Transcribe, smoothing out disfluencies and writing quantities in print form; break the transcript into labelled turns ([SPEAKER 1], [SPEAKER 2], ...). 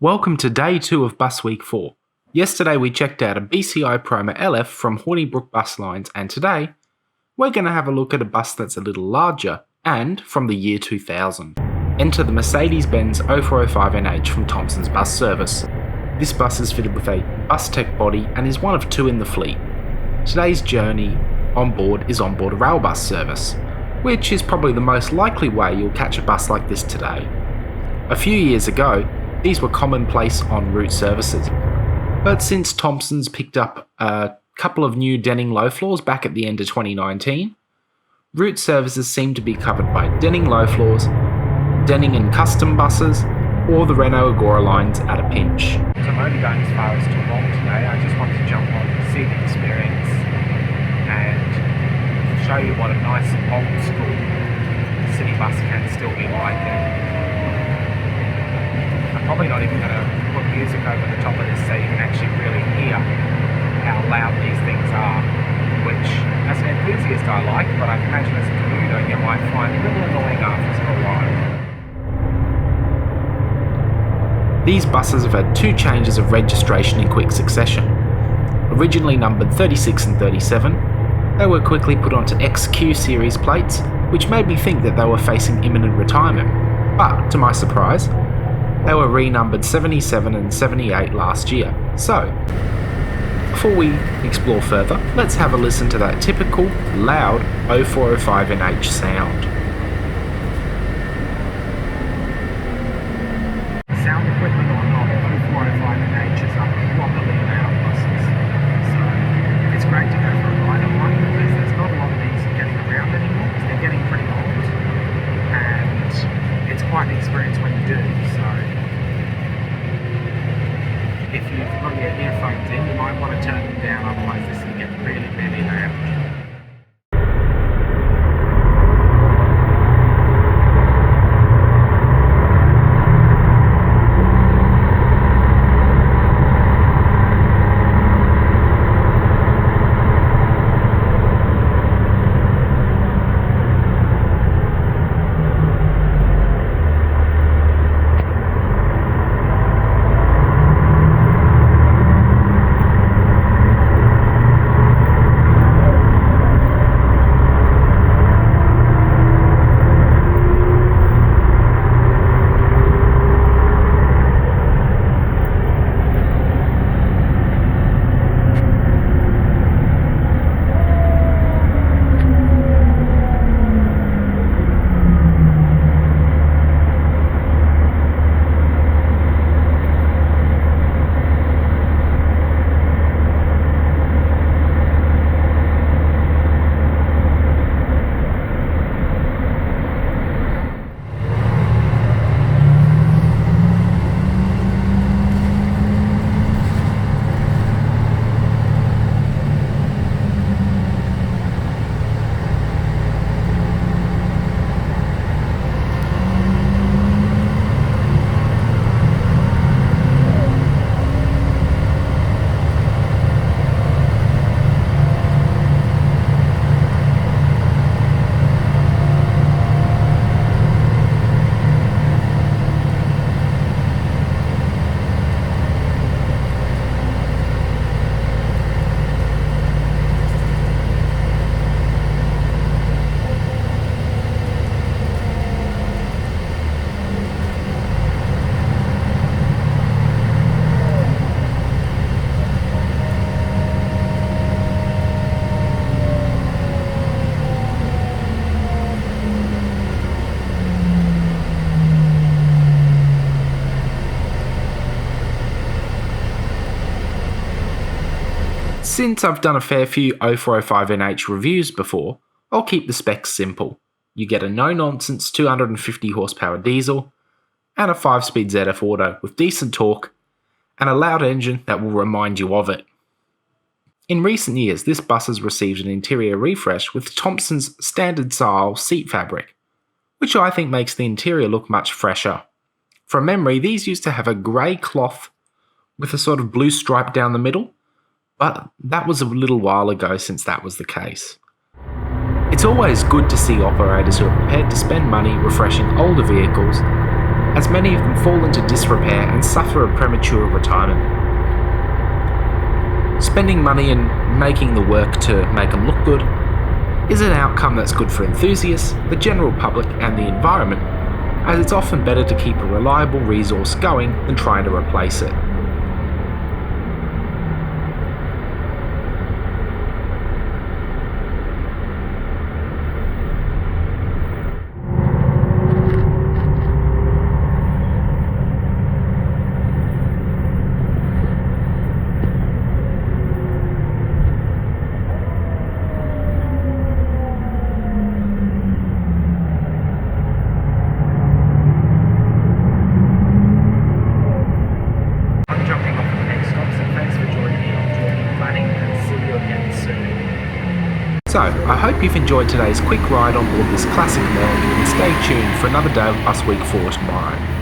[SPEAKER 1] Welcome to day 2 of Busweek 4. Yesterday we checked out a BCI Proma LF from Hornibrook Bus Lines, and today we're going to have a look at a bus that's a little larger and from the year 2000. Enter the Mercedes O405NH from Thompsons bus service. This bus is fitted with a Bustech body and is one of 2 in the fleet. Today's journey onboard is onboard a rail bus service, which is probably the most likely way you'll catch a bus like this today. A few years ago, these were commonplace en route services, but since Thompsons picked up a couple of new Denning low floors back at the end of 2019, route services seem to be covered by Denning low floors, Denning and custom buses, or the Renault Agora lines at a pinch.
[SPEAKER 2] So I'm only going as far as Toulon today. I just wanted to jump on, see the experience, and show you what a nice old school city bus can still be like. I'm probably not even going to put music over the top of this so you can actually really hear how loud these things are, which as an enthusiast I like, but I can imagine as a commuter you might find a little annoying after a while.
[SPEAKER 1] These buses have had 2 changes of registration in quick succession. Originally numbered 36 and 37, they were quickly put onto XQ series plates, which made me think that they were facing imminent retirement, but to my surprise, they were renumbered 77 and 78 last year. So, before we explore further, let's have a listen to that typical, loud O405NH sound.
[SPEAKER 2] Sound equipment on O405NH is up properly loud buses. So, it's great to go for a ride on one because there's not a lot of these getting around anymore because they're getting pretty old. And it's quite an experience when you do. So, if you've got your earphones in, you might want to turn them down, otherwise this will get really, really loud.
[SPEAKER 1] Since I've done a fair few O405NH reviews before, I'll keep the specs simple. You get a no-nonsense 250 horsepower diesel, and a 5-speed ZF auto with decent torque, and a loud engine that will remind you of it. In recent years, this bus has received an interior refresh with Thompson's standard style seat fabric, which I think makes the interior look much fresher. From memory, these used to have a grey cloth with a sort of blue stripe down the middle, but that was a little while ago since that was the case. It's always good to see operators who are prepared to spend money refreshing older vehicles as many of them fall into disrepair and suffer a premature retirement. Spending money and making the work to make them look good is an outcome that's good for enthusiasts, the general public and the environment, as it's often better to keep a reliable resource going than trying to replace it.
[SPEAKER 2] I'm jumping off at the next stop, so thanks for joining me on Talking Planning and see you again soon.
[SPEAKER 1] So, I hope you've enjoyed today's quick ride on board this classic Merc and stay tuned for another day of Busweek 4 tomorrow.